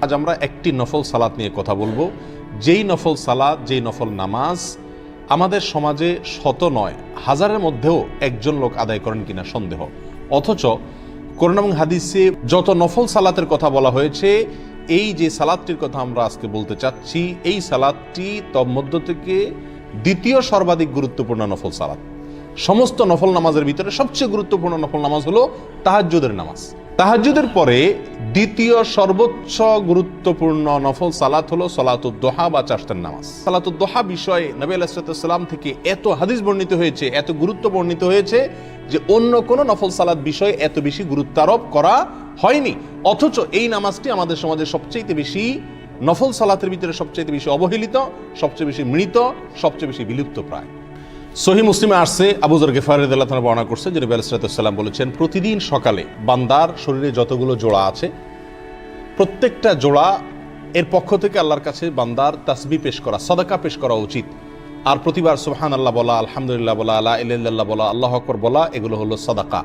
আজ আমরা একটি নফল সালাত নিয়ে কথা বলবো, যেই নফল সালাত, যেই নফল নামাজ আমাদের সমাজে শত নয় হাজারের মধ্যেও একজন লোক আদায় করেন কিনা সন্দেহ। অথচ কোরআন এবং হাদিসে যত নফল সালাতের কথা বলা হয়েছে, এই যে সালাতটির কথা আমরা আজকে বলতে চাচ্ছি, এই সালাতটি তন্মধ্য থেকে দ্বিতীয় সর্বাধিক গুরুত্বপূর্ণ নফল সালাত। সমস্ত নফল নামাজের ভিতরে সবচেয়ে গুরুত্বপূর্ণ নফল নামাজ হলো তাহাজ্জুদের নামাজ। তাহাজ্জুদের পরে দ্বিতীয় সর্বোচ্চ গুরুত্বপূর্ণ নফল সালাত হলো সালাতুদ দুহা বা চারটার নামাজ। সালাতুদ দুহা বিষয়ে নবী আলাইহিস সালাম থেকে এত হাদিস বর্ণিত হয়েছে, এত গুরুত্ব বর্ণিত হয়েছে যে অন্য কোনো নফল সালাত বিষয়ে এত বেশি গুরুত্ব আরোপ করা হয়নি। অথচ এই নামাজটি আমাদের সমাজে সবচেয়ে বেশি নফল সালাতের ভিতরে সবচেয়ে বেশি অবহেলিত, সবচেয়ে বেশি মৃত, সবচেয়ে বেশি বিলুপ্ত প্রায়। সহিহ মুসলিমে আসছে, আবু যর গিফারী রাদিয়াল্লাহু তাআলা বর্ণনা করছেন যে নবী আলাইহিস সালাম বলেছেন, প্রতিদিন সকালে বান্দার শরীরে যতগুলো জোড়া আছে প্রত্যেকটা জোড়া এর পক্ষ থেকে আল্লাহর কাছে বান্দার তাসবিহ পেশ করা, সাদাকা পেশ করা উচিত। আর প্রতিবার সুবহানাল্লাহ বলা, আলহামদুলিল্লাহ বলা, লা ইলাহা ইল্লাল্লাহ বলা, আল্লাহু আকবার বলা, এগুলো হলো সাদাকা।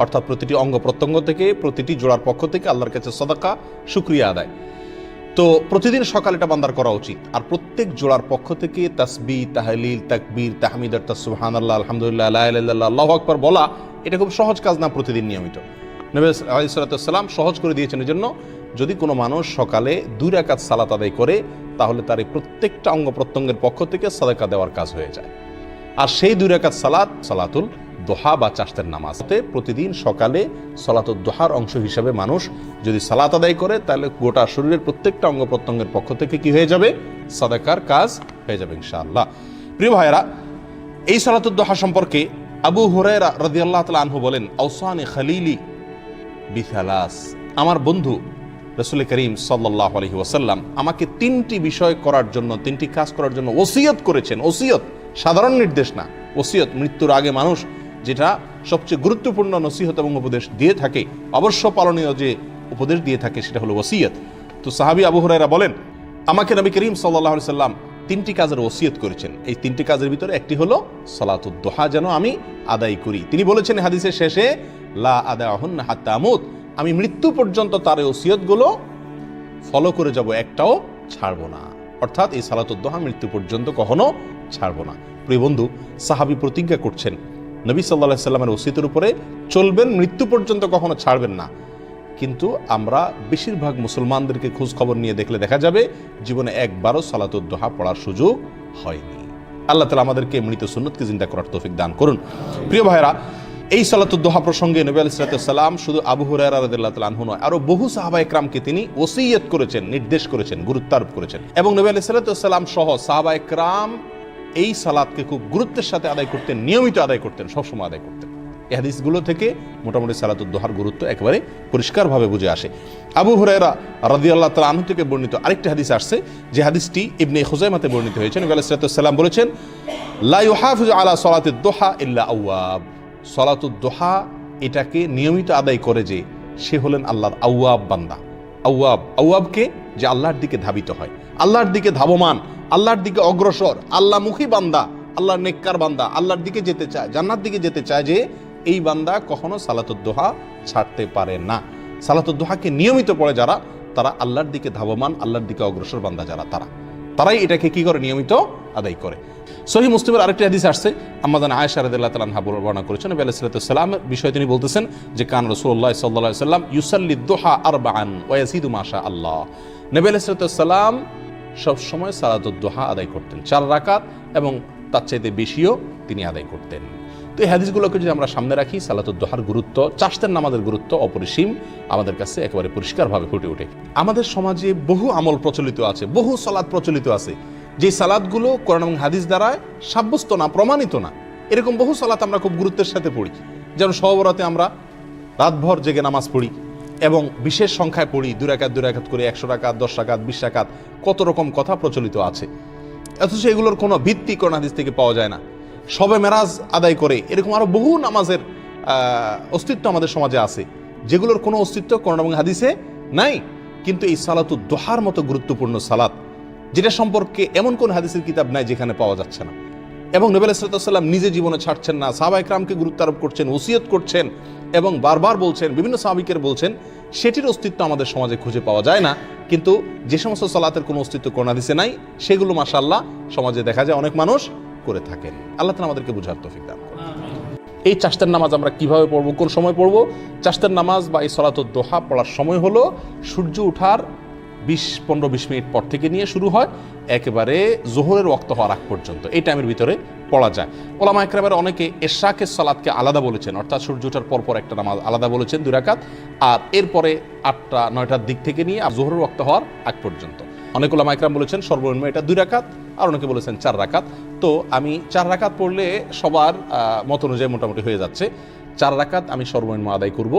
অর্থাৎ প্রতিটি অঙ্গ প্রত্যঙ্গ থেকে, প্রতিটি জোড়ার পক্ষ থেকে আল্লাহর কাছে সাদাকা, শুকরিয়া আদায়। তো প্রতিদিন সকালে এটা বান্দার করা উচিত। আর প্রত্যেক জোড়ার পক্ষ থেকে তাসবিহ, তাহলিল, তাকবীর, তাহমিদ অর্থাৎ সুবহানাল্লাহ, আলহামদুলিল্লাহ, লা ইলাহা ইল্লাল্লাহ, আল্লাহু আকবার বলা, এটা খুব সহজ কাজ না প্রতিদিন নিয়মিত। নবী আলাইহিস সালাম সহজ করে দিয়েছেন। এজন্য যদি কোনো মানুষ সকালে 2 রাকাত সালাত আদায় করে, তাহলে তার এই প্রত্যেকটা অঙ্গ প্রত্যঙ্গের পক্ষ থেকে সাদাকা দেওয়ার কাজ হয়ে যায়। আর সেই 2 রাকাত সালাত সালাতুল দোহা বা চারটার নামাজতে প্রতিদিন সকালে সালাতুদ দোহার অংশ হিসাবে মানুষ যদি সালাত আদায় করে, তাহলে গোটা শরীরের প্রত্যেকটা অঙ্গ প্রত্যঙ্গের পক্ষ থেকে কি হয়ে যাবে? সাদাকার কাজ হয়ে যাবে ইনশাআল্লাহ। প্রিয় ভাইরা, এই সালাতুদ দোহা সম্পর্কে আবু হুরায়রা রাদিয়াল্লাহু তাআলা আনহু বলেন, আওসানি খালিলি বিসালাস, আমার বন্ধু রাসূল করিম সাল্লাল্লাহু আলাইহি ওয়াসাল্লাম আমাকে 3টি বিষয় করার জন্য, 3টি কাজ করার জন্য ওসিয়ত করেছেন। ওসিয়ত সাধারণ নির্দেশ না, ওসিয়ত মৃত্যুর আগে মানুষ যেটা সবচেয়ে গুরুত্বপূর্ণ নসিহত এবং উপদেশ দিয়ে থাকে, অবশ্য পালনীয় যে উপদেশ দিয়ে থাকে, সেটা হলো ওসিয়ত। তো সাহাবী আবু হুরায়রা বলেন, আমাকে নবী করিম সাল্লাল্লাহু আলাইহি সাল্লাম 3টি কাজের ওসিয়ত করেছেন। এই 3টি কাজের ভিতরে একটি হলো সালাতুদ দুহা যেন আমি আদায় করি। তিনি বলেছেন হাদিসের শেষে, লা আদাহুন্না হাত্তা আমুত, আমি মৃত্যু পর্যন্ত তার ওসিয়তগুলো ফলো করে যাব, একটাও ছাড়বো না। অর্থাৎ এই সালাতুদ দুহা মৃত্যু পর্যন্ত কখনো ছাড়বো না। প্রিয় বন্ধু, সাহাবী প্রতিজ্ঞা করছেন নবী সাল্লাল্লাহু আলাইহি সাল্লামের ওসিয়তের উপরে চলবেন, মৃত্যু পর্যন্ত কখনো ছাড়বেন না। কিন্তু আমরা বেশিরভাগ মুসলমানদেরকে খোঁজ খবর নিয়ে দেখলে দেখা যাবে জীবনে একবারও সালাতুদ দুহা পড়ার সুযোগ হয়নি। আল্লাহ তাআলা আমাদেরকে মৃত সুন্নতকে জিন্দা করার তৌফিক দান করুন। প্রিয় ভাইরা, এই সালাতুদ দুহা প্রসঙ্গে নবী আলাইহিস সালাম শুধু আবু হুরায়রা রাদিয়াল্লাহু তাআলা আনহু নয়, আরো বহু সাহাবা একরামকে তিনি ওসিয়ত করেছেন, নির্দেশ করেছেন, গুরুত্ব আরোপ করেছেন। এবং নবী আলাইহিস সালাম সহ সাহাবা একরাম এই সালাতকে খুব গুরুত্বের সাথে আদায় করতেন, নিয়মিত আদায় করতেন, সবসময় আদায় করতেন। এই হাদিসগুলো থেকে মোটামুটি সালাতুদ দুহার গুরুত্ব একেবারে পরিষ্কারভাবে বুঝে আসে। আবু হুরায়রা রাদিয়াল্লাহু তাআলা আনহু থেকে বর্ণিত আরেকটি হাদিস আসছে, যে হাদিসটি ইবনে খুজাইমাতে বর্ণিত হয়েছে। নবী আলাইহিস সালাম বলেছেন, লা ইউহাফিজু আলা সালাতিদ দুহা ইল্লা আওয়াব, সালাতুদ দুহা এটাকে নিয়মিত আদায় করে যে, সে হলেন আল্লাহর আওয়াব বান্দা। আওয়াব, আওয়াবকে যে আল্লাহর দিকে ধাবিত হয়, আল্লাহর দিকে ধাবমান, আল্লাহর দিকে অগ্রসর, আল্লাহমুখী বান্দা, আল্লাহর নেককার বান্দা, আল্লাহর দিকে যেতে চায়, জান্নাত দিকে যেতে চায়, যে এই বান্দা কখনো সালাতুদ দুহা ছাড়তে পারে না। সালাতুদ দুহাকে নিয়মিত পড়ে যারা, তারা আল্লাহর দিকে ধাবমান, আল্লাহর দিকে অগ্রসর বান্দা যারা, তারাই এটাকে কি করে? নিয়মিত আদায় করে। সহিহ মুসলিমের আরেকটি হাদিস আসছে, আম্মা জান আয়েশা রাদিয়াল্লাহু তাআলা আনহা বর্ণনা করেছেন, নবী আলাইহিস সালামের বিষয়ে তিনি বলতেছেন যে, কান রাসূলুল্লাহ সাল্লাল্লাহু আলাইহি ওয়াসাল্লাম ইউসাল্লি দুহা আরবাআন ওয়া ইয়াজিদু মা শা আল্লাহ, নবী আলাইহিস সালাম সব সময় সালাতুদ দুহা আদায় করতেন 4 রাকাত, এবং তার চাইতে বেশিও তিনি আদায় করতেন। তো এই হাদিসগুলোকে যদি আমরা সামনে রাখি, সালাতুদ দুহার গুরুত্ব, চারটার নামাজের গুরুত্ব অপরিসীম আমাদের কাছে একেবারে পরিষ্কারভাবে ফুটে ওঠে। আমাদের সমাজে বহু আমল প্রচলিত আছে, বহু সালাত প্রচলিত আছে, যে সালাতগুলো কোরআন এবং হাদিস দ্বারা সাব্যস্ত না, প্রমাণিত না। এরকম বহু সালাত আমরা খুব গুরুত্বের সাথে পড়ি। যেমন সব রাতে আমরা রাতভর জেগে নামাজ পড়ি, এবং বিশেষ সংখ্যায় পড়ি, 2 রাকাত 2 রাকাত করে, 100 রাকাত, 10 রাকাত, 20 রাকাত, কত রকম কথা প্রচলিত আছে। অথচ এগুলোর কোনো ভিত্তি কোরআন হাদিস থেকে পাওয়া যায় না। শবে মেরাজ আদায় করে, এরকম আরো বহু নামাজের অস্তিত্ব আমাদের সমাজে আছে, যেগুলোর কোনো অস্তিত্ব কোরআন এবং হাদিসে নাই। কিন্তু এই সালাতুদ দুহার মতো গুরুত্বপূর্ণ সালাত, যেটা সম্পর্কে এমন কোন হাদিসের কিতাব নাই যেখানে পাওয়া যাচ্ছে না, এবং নবী আলাইহিস সালাম নিজে জীবনে ছাড়ছেন না, সাহাবা ইকরামকে গুরুত্ব আরোপ করছেন, ওসিয়ত করছেন এবং বারবার বলছেন, বিভিন্ন সাহাবিকের বলছেন, সেটির অস্তিত্ব আমাদের সমাজে খুঁজে পাওয়া যায় না। কিন্তু যে সমস্ত সালাতের কোনো অস্তিত্ব কোরআন হাদিসে নাই, সেগুলো মাশাআল্লাহ সমাজে দেখা যায় অনেক মানুষ করে থাকেন। আল্লাহ তাআলা আমাদেরকে বুঝার তৌফিক দান করুন। এই চাশতের নামাজ আমরা কিভাবে পড়বো, কোন সময় পড়বো? চাশতের নামাজ বা এই সলাতুদ দোহা পড়ার সময় হলো সূর্য ওঠার 15-20 মিনিট পর থেকে নিয়ে শুরু হয়, একেবারে জোহরের ওয়াক্ত হওয়ার আগ পর্যন্ত এই টাইমের ভিতরে পড়া যায়। ওলামা ইকরামের অনেকে এশরাকের সালাতকে আলাদা বলেছেন, অর্থাৎ সূর্য ওঠার পরপর একটা নামাজ আলাদা বলেছেন 2 রাকাত, আর এরপরে 8টা-9টার দিক থেকে নিয়ে জোহরের ওয়াক্ত হওয়ার আগ পর্যন্ত। অনেক ওলামা ইকরাম বলেছেন সর্বনিম্ন এটা 2 রাকাত, আর অনেকে বলেছেন 4 রাকাত। তো আমি 4 রাকাত পড়লে সবার মত অনুযায়ী মোটামুটি হয়ে যাচ্ছে। 4 রাকাত আমি সর্বনিম্ন আদায় করব,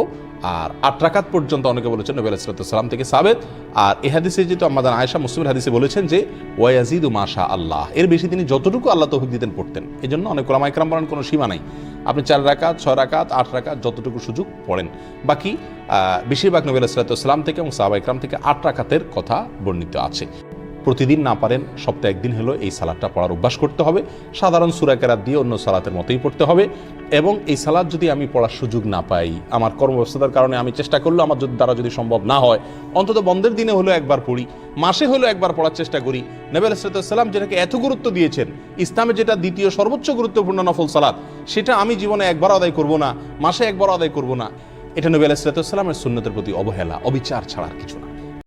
আর 8 রাকাত পর্যন্ত অনেকে বলেছেন নবী আলাইহিস সালাম থেকে সাবেত। আর এই হাদিসে যেহেতু আমাদের আয়েশা মুসলিমের হাদিসে বলেছেন যে ওয়ায়াজিদু মাশা আল্লাহ, এর বেশি তিনি যতটুকু আল্লাহ তৌফিক দিতেন পড়তেন। এই জন্য অনেক ওলামা ইকরাম বলেন কোনো সীমা নাই, আপনি 4 রাকাত, 6 রাকাত, 8 রাকাত যতটুকু সুযোগ পড়েন। বাকি বেশিরভাগ নবী আলাইহিস সালাম থেকে এবং সাহাবা ইকরাম থেকে 8 রাকাতের কথা বর্ণিত আছে। প্রতিদিন না পারেন সপ্তাহে একদিন হলো এই সালাতটা পড়ার অভ্যাস করতে হবে। সাধারণ সূরা কেরাত দিয়ে অন্য সালাতের মতোই পড়তে হবে। এবং এই সালাত যদি আমি পড়ার সুযোগ না পাই, আমার কর্মব্যস্ততার কারণে আমি চেষ্টা করলেও আমার দ্বারা যদি সম্ভব না হয়, অন্তত বন্ধের দিনে হলো একবার পড়ি, মাসে হলো একবার পড়ার চেষ্টা করি। নবী আলাইহিস সালাম যেটাকে এত গুরুত্ব দিয়েছেন, ইসলামে যেটা দ্বিতীয় সর্বোচ্চ গুরুত্বপূর্ণ নফল সালাত, সেটা আমি জীবনে একবার আদায় করব না, মাসে একবার আদায় করব না, এটা নবী আলাইহিস সালামের সুন্নতের প্রতি অবহেলা, অবিচার ছাড়া আর কিছু না।